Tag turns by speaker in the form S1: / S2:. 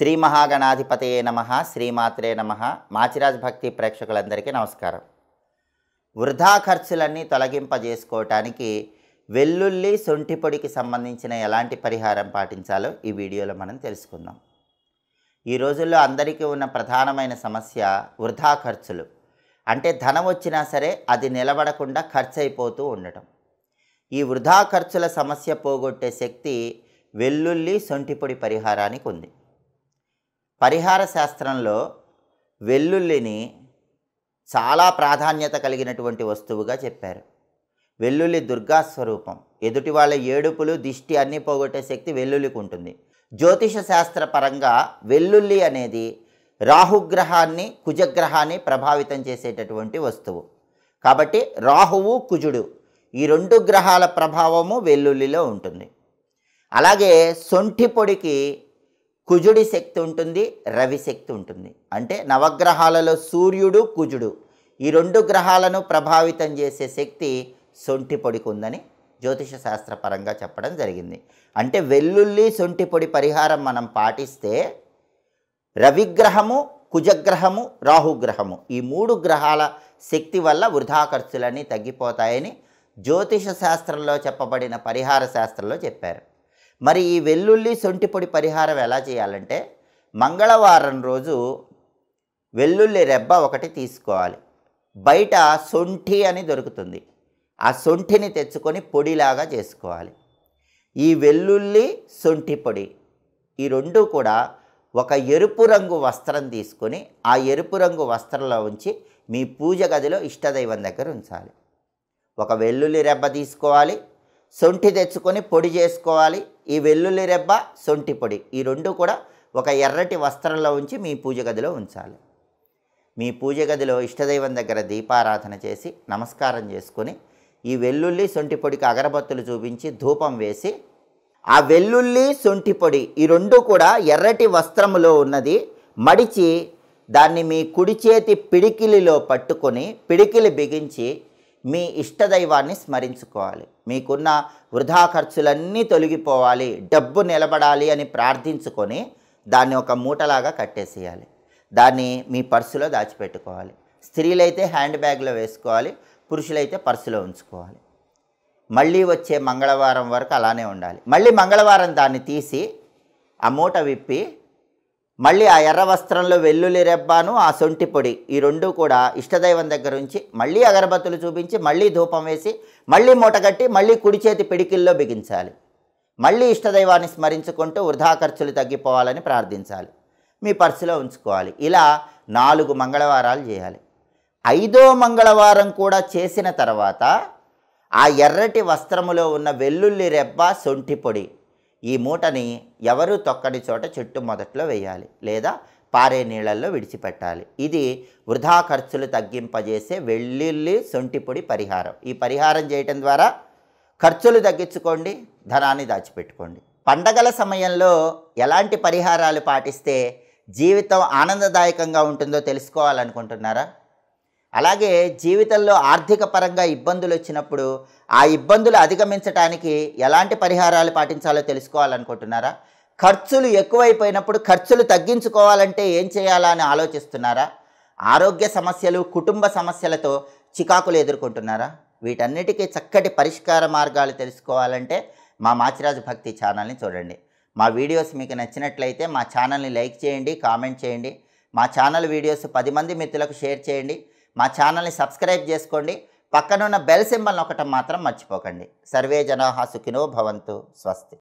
S1: శ్రీ మహాగణాధిపతయే నమః శ్రీమాత్రే నమః మాచిరాజ్ భక్తి ప్రేక్షకులందరికీ నమస్కారం. వృధా ఖర్చులన్నీ తొలగింపజేసుకోవటానికి వెల్లుల్లి శొంఠి పొడికి సంబంధించిన ఎలాంటి పరిహారం పాటించాలో ఈ వీడియోలో మనం తెలుసుకుందాం. ఈ రోజుల్లో అందరికీ ఉన్న ప్రధానమైన సమస్య వృధా ఖర్చులు. అంటే ధనం వచ్చినా సరే అది నిలబడకుండా ఖర్చు అయిపోతూ ఉండటం. ఈ వృధా ఖర్చుల సమస్య పోగొట్టే శక్తి వెల్లుల్లి శొంఠి పొడి పరిహారానికి ఉంది. పరిహార శాస్త్రంలో వెల్లుల్లిని చాలా ప్రాధాన్యత కలిగినటువంటి వస్తువుగా చెప్పారు. వెల్లుల్లి దుర్గా స్వరూపం. ఎదుటి వాళ్ళ ఏడుపులు దిష్టి అన్నీ పోగొట్టే శక్తి వెల్లుల్లికి ఉంటుంది. జ్యోతిష శాస్త్ర పరంగా వెల్లుల్లి అనేది రాహుగ్రహాన్ని కుజగ్రహాన్ని ప్రభావితం చేసేటటువంటి వస్తువు. కాబట్టి రాహువు కుజుడు ఈ రెండు గ్రహాల ప్రభావము వెల్లుల్లిలో ఉంటుంది. అలాగే శొంఠి పొడికి కుజుడి శక్తి ఉంటుంది, రవి శక్తి ఉంటుంది. అంటే నవగ్రహాలలో సూర్యుడు కుజుడు ఈ రెండు గ్రహాలను ప్రభావితం చేసే శక్తి శొంఠి పొడికి ఉందని జ్యోతిష శాస్త్రపరంగా చెప్పడం జరిగింది. అంటే వెల్లుల్లి శొంఠి పొడి పరిహారం మనం పాటిస్తే రవిగ్రహము కుజగ్రహము రాహుగ్రహము ఈ మూడు గ్రహాల శక్తి వల్ల వృధా ఖర్చులన్నీ తగ్గిపోతాయని జ్యోతిష శాస్త్రంలో చెప్పబడిన పరిహార శాస్త్రంలో చెప్పారు. మరి ఈ వెల్లుల్లి శొంఠి పొడి పరిహారం ఎలా చేయాలంటే మంగళవారం రోజు వెల్లుల్లి రెబ్బ ఒకటి తీసుకోవాలి. బయట శొంఠి అని దొరుకుతుంది. ఆ శొంఠిని తెచ్చుకొని పొడిలాగా చేసుకోవాలి. ఈ వెల్లుల్లి శొంఠి పొడి ఈ రెండు కూడా ఒక ఎరుపు రంగు వస్త్రం తీసుకొని ఆ ఎరుపు రంగు వస్త్రంలో ఉంచి మీ పూజ గదిలో ఇష్టదైవం దగ్గర ఉంచాలి. ఒక వెల్లుల్లి రెబ్బ తీసుకోవాలి, శొంఠి తెచ్చుకొని పొడి చేసుకోవాలి. ఈ వెల్లుల్లి రెబ్బ శొంఠి పొడి ఈ రెండు కూడా ఒక ఎర్రటి వస్త్రంలో ఉంచి మీ పూజ గదిలో ఉంచాలి. మీ పూజ గదిలో ఇష్టదైవం దగ్గర దీపారాధన చేసి నమస్కారం చేసుకొని ఈ వెల్లుల్లి శొంఠి పొడికి అగరబత్తులు చూపించి ధూపం వేసి ఆ వెల్లుల్లి శొంఠి పొడి ఈ రెండు కూడా ఎర్రటి వస్త్రములో ఉన్నది మడిచి దాన్ని మీ కుడి చేతి పిడికిలిలో పట్టుకొని పిడికిలి బిగించి మీ ఇష్టదైవాన్ని స్మరించుకోవాలి. మీకున్న వృధా ఖర్చులన్నీ తొలగిపోవాలి, డబ్బు నిలబడాలి అని ప్రార్థించుకొని దాన్ని ఒక మూటలాగా కట్టేసేయాలి. దాన్ని మీ పర్సులో దాచిపెట్టుకోవాలి. స్త్రీలైతే హ్యాండ్ బ్యాగ్లో వేసుకోవాలి, పురుషులైతే పర్సులో ఉంచుకోవాలి. మళ్ళీ వచ్చే మంగళవారం వరకు అలానే ఉండాలి. మళ్ళీ మంగళవారం దాన్ని తీసి ఆ మూట విప్పి మళ్ళీ ఆ ఎర్ర వస్త్రంలో వెల్లుల్లి రెబ్బాను ఆ శొంఠి పొడి ఈ రెండు కూడా ఇష్టదైవం దగ్గర ఉంచి మళ్ళీ అగరబత్తులు చూపించి మళ్ళీ ధూపం వేసి మళ్ళీ మూటగట్టి మళ్ళీ కుడి చేతి పిడికిల్లో బిగించాలి. మళ్ళీ ఇష్టదైవాన్ని స్మరించుకుంటూ వృధా ఖర్చులు తగ్గిపోవాలని ప్రార్థించాలి. మీ పర్సులో ఉంచుకోవాలి. ఇలా 4 మంగళవారాలు చేయాలి. 5వ మంగళవారం కూడా చేసిన తర్వాత ఆ ఎర్రటి వస్త్రములో ఉన్న వెల్లుల్లి రెబ్బ శొంఠి పొడి ఈ మూటని ఎవరు తొక్కని చోట చెట్టు మొదట్లో వేయాలి లేదా పారే నీళ్ళల్లో విడిచిపెట్టాలి. ఇది వృధా ఖర్చులు తగ్గింపజేసే వెల్లుల్లి శొంఠి పొడి పరిహారం. ఈ పరిహారం చేయటం ద్వారా ఖర్చులు తగ్గించుకోండి, ధనాన్ని దాచిపెట్టుకోండి. పండగల సమయంలో ఎలాంటి పరిహారాలు పాటిస్తే జీవితం ఆనందదాయకంగా ఉంటుందో తెలుసుకోవాలనుకుంటున్నారా? అలాగే జీవితంలో ఆర్థిక పరంగా ఇబ్బందులు వచ్చినప్పుడు ఆ ఇబ్బందులు అధిగమించడానికి ఎలాంటి పరిహారాలు పాటించాలో తెలుసుకోవాలనుకుంటున్నారా? ఖర్చులు ఎక్కువైపోయినప్పుడు ఖర్చులు తగ్గించుకోవాలంటే ఏం చేయాలా అని ఆలోచిస్తున్నారా? ఆరోగ్య సమస్యలు కుటుంబ సమస్యలతో చికాకులు ఎదుర్కొంటున్నారా? వీటన్నిటికీ చక్కటి పరిష్కార మార్గాలు తెలుసుకోవాలంటే మా మాచిరాజ్ భక్తి ఛానల్ని చూడండి. మా వీడియోస్ మీకు నచ్చినట్లయితే మా ఛానల్ని లైక్ చేయండి, కామెంట్ చేయండి. మా ఛానల్ వీడియోస్ 10 మంది మిత్రులకు షేర్ చేయండి. మా ఛానల్ని సబ్స్క్రైబ్ చేసుకోండి. పక్కనున్న బెల్ సింబల్ నొక్కటం మాత్రం మర్చిపోకండి. సర్వే జనాః సుఖినో భవంతు. స్వస్తి.